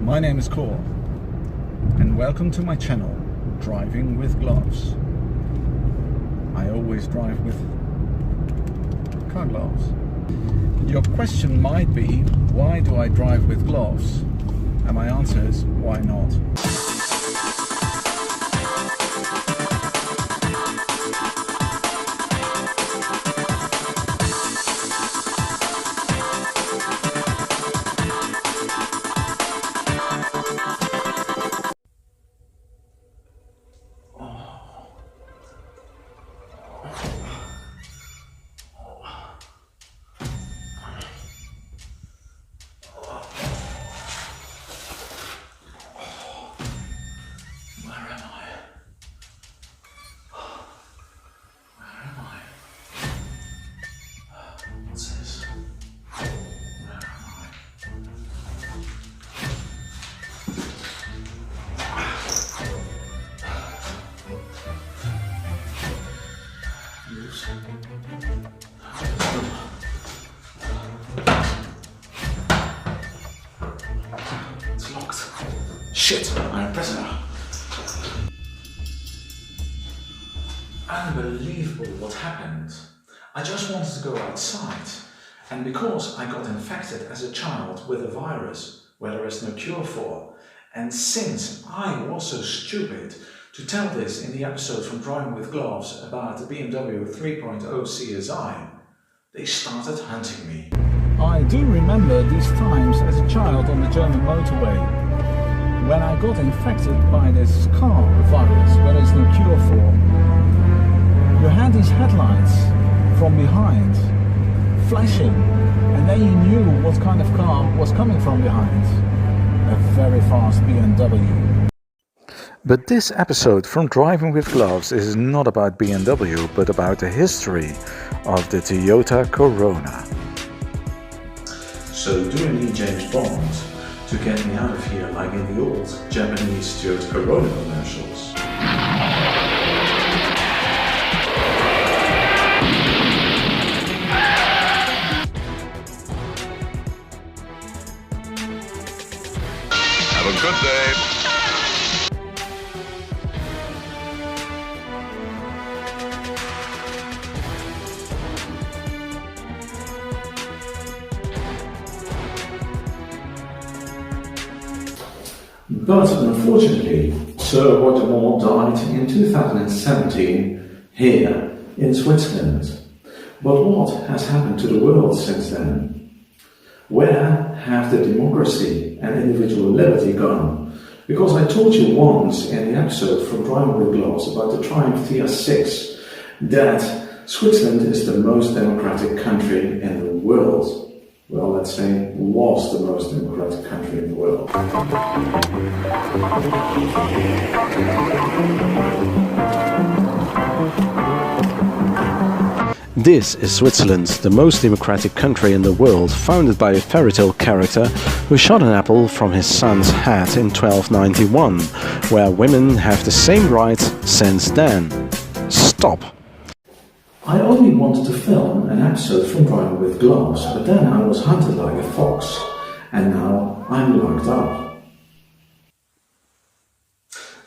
My name is Cor, and welcome to my channel, Driving with Gloves. I always drive with car gloves. Your question might be, why do I drive with gloves? And my answer is, why not? It's locked. Shit, I'm a prisoner. Unbelievable what happened. I just wanted to go outside, and because I got infected as a child with a virus where there is no cure for, and since I was so stupid to tell this in the episode from Driving with Gloves about the BMW 3.0 CSI, they started hunting me. I do remember these times as a child on the German motorway, when I got infected by this car virus where there's no cure for. You had these headlights from behind, flashing, and then you knew what kind of car was coming from behind. A very fast BMW. But this episode from Driving with Gloves is not about BMW, but about the history of the Toyota Corona. So do I need James Bond to get me out of here like in the old Japanese Toyota Corona commercials? Have a good day. But unfortunately, Sir Roger Moore died in 2017 here in Switzerland. But what has happened to the world since then? Where have the democracy and individual liberty gone? Because I told you once in the episode from Driving with Gloves about the Triumph TR6 that Switzerland is the most democratic country in the world. Well, let's say, was the most democratic country in the world. This is Switzerland, the most democratic country in the world, founded by a fairy tale character who shot an apple from his son's hat in 1291, where women have the same rights since then. Stop! I only wanted to film an episode from Driving with Gloves, but then I was hunted like a fox, and now I'm locked up.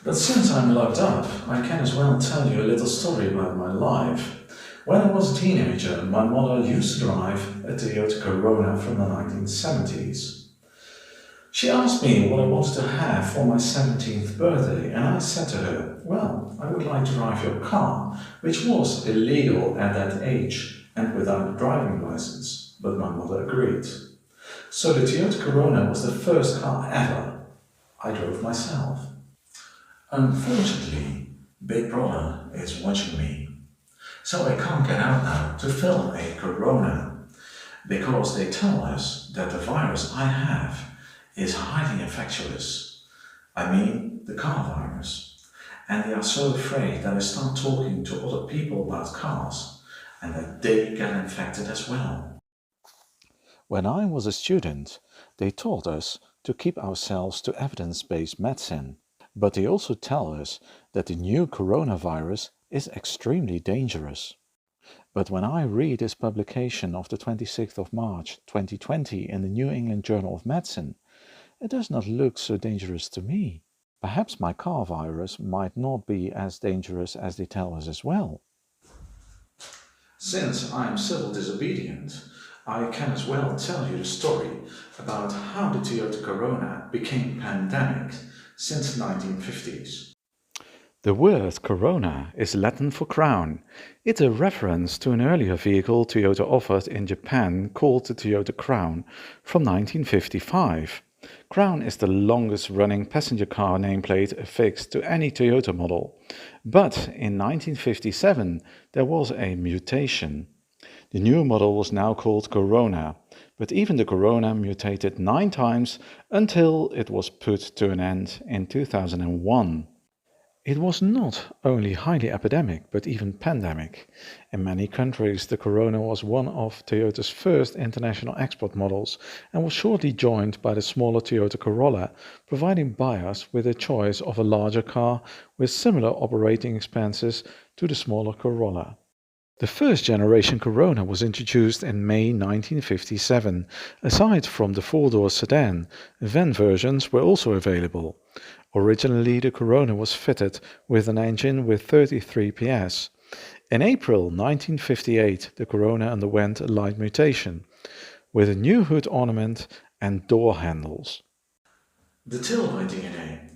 But since I'm locked up, I can as well tell you a little story about my life. When I was a teenager, my mother used to drive a Toyota Corona from the 1970s. She asked me what I wanted to have for my 17th birthday, and I said to her, well, I would like to drive your car, which was illegal at that age and without a driving license, but my mother agreed. So the Toyota Corona was the first car ever I drove myself. Unfortunately, Big Brother is watching me, so I can't get out now to film a Corona, because they tell us that the virus I have is highly infectious. I mean, the car virus. And they are so afraid that I start talking to other people about cars and that they get infected as well. When I was a student, they taught us to keep ourselves to evidence-based medicine. But they also tell us that the new coronavirus is extremely dangerous. But when I read this publication of the 26th of March 2020 in the New England Journal of Medicine, it does not look so dangerous to me. Perhaps my car virus might not be as dangerous as they tell us as well. Since I am civil disobedient, I can as well tell you the story about how the Toyota Corona became pandemic since the 1950s. The word Corona is Latin for crown. It's a reference to an earlier vehicle Toyota offered in Japan called the Toyota Crown from 1955. Crown is the longest running passenger car nameplate affixed to any Toyota model. But in 1957 there was a mutation. The new model was now called Corona, but even the Corona mutated 9 times until it was put to an end in 2001. It was not only highly epidemic, but even pandemic. In many countries, the Corona was one of Toyota's first international export models and was shortly joined by the smaller Toyota Corolla, providing buyers with a choice of a larger car with similar operating expenses to the smaller Corolla. The first generation Corona was introduced in May 1957. Aside from the 4-door sedan, van versions were also available. Originally, the Corona was fitted with an engine with 33 PS. In April 1958, the Corona underwent a light mutation, with a new hood ornament and door handles. The Tilby DNA,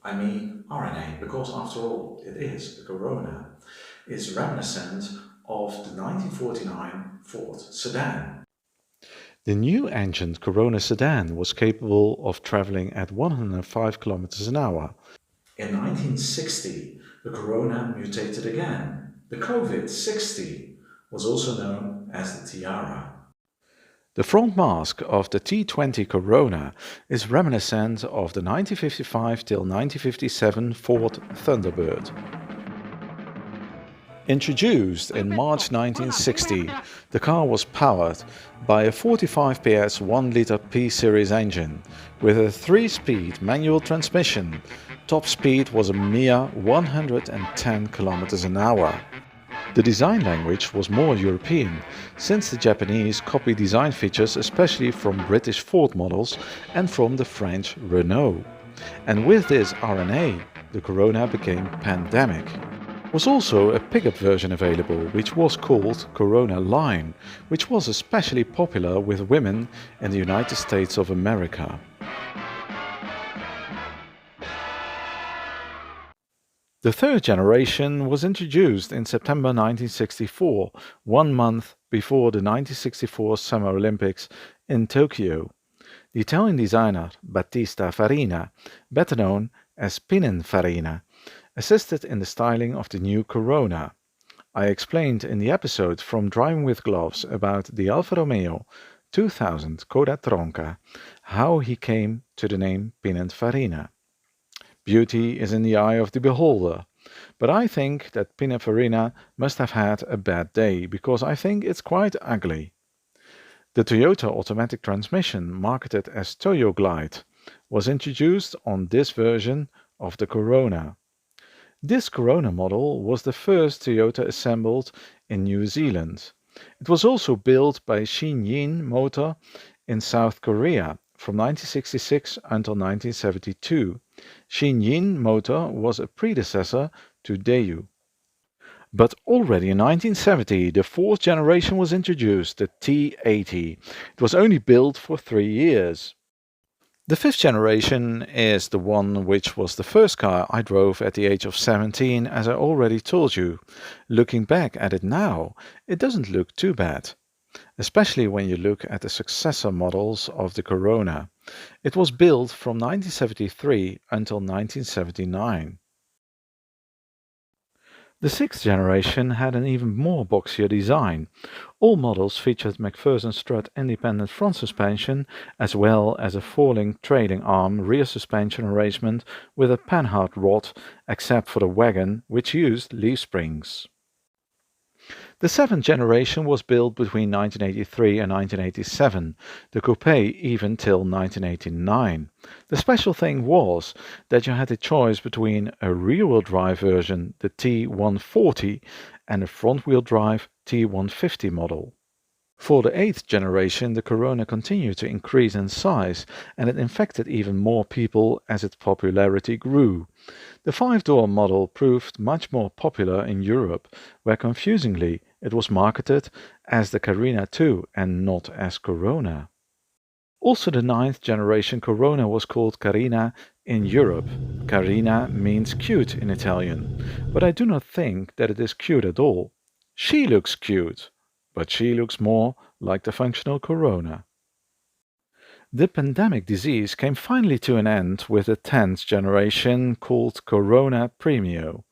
I mean RNA, because after all it is the Corona, is reminiscent of the 1949 Ford sedan. The new engined Corona sedan was capable of traveling at 105 km an hour. In 1960, the Corona mutated again. The COVID-60 was also known as the Tiara. The front mask of the T20 Corona is reminiscent of the 1955 till 1957 Ford Thunderbird. Introduced in March 1960, the car was powered by a 45 PS 1-litre P-series engine with a 3-speed manual transmission. Top speed was a mere 110 km an hour. The design language was more European, since the Japanese copied design features especially from British Ford models and from the French Renault. And with this RNA, the Corona became pandemic. Was also a pickup version available, which was called Corona Line, which was especially popular with women in the United States of America. The third generation was introduced in September 1964, 1 month before the 1964 Summer Olympics in Tokyo. The Italian designer Battista Farina, better known as Pininfarina, assisted in the styling of the new Corona. I explained in the episode From Driving with Gloves about the Alfa Romeo 2000 Coda Tronca how he came to the name Pininfarina. Beauty is in the eye of the beholder, but I think that Pininfarina must have had a bad day, because I think it's quite ugly. The Toyota automatic transmission, marketed as Toyo Glide, was introduced on this version of the Corona. This Corona model was the first Toyota assembled in New Zealand. It was also built by Shin Yin Motor in South Korea from 1966 until 1972. Shin Yin Motor was a predecessor to Daewoo. But already in 1970 the fourth generation was introduced, the T80. It was only built for 3 years. The fifth generation is the one which was the first car I drove at the age of 17, as I already told you. Looking back at it now, it doesn't look too bad, especially when you look at the successor models of the Corona. It was built from 1973 until 1979. The sixth generation had an even more boxier design. All models featured McPherson strut independent front suspension, as well as a four-link trailing arm rear suspension arrangement with a panhard rod, except for the wagon, which used leaf springs. The seventh generation was built between 1983 and 1987, the coupe even till 1989. The special thing was that you had a choice between a rear-wheel drive version, the T140, and a front-wheel drive T150 model. For the 8th generation, the Corona continued to increase in size, and it infected even more people as its popularity grew. The 5-door model proved much more popular in Europe, where confusingly it was marketed as the Carina 2 and not as Corona. Also, the 9th generation Corona was called Carina in Europe. Carina means cute in Italian, but I do not think that it is cute at all. She looks cute, but she looks more like the functional Corona. The pandemic disease came finally to an end with the 10th generation called Corona Premio.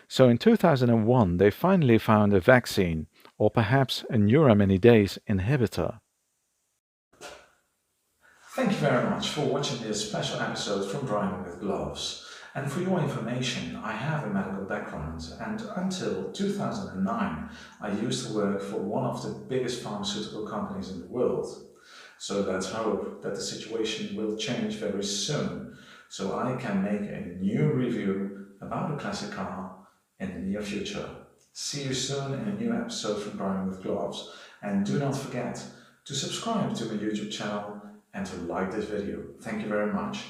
So in 2001 they finally found a vaccine, or perhaps a neuraminidase inhibitor. Thank you very much for watching this special episode from Driving with Gloves. And for your information, I have a medical background, and until 2009 I used to work for one of the biggest pharmaceutical companies in the world. So let's hope that the situation will change very soon, so I can make a new review about a classic car in the near future. See you soon in a new episode from Driving with Gloves, and do not forget to subscribe to my YouTube channel and to like this video. Thank you very much.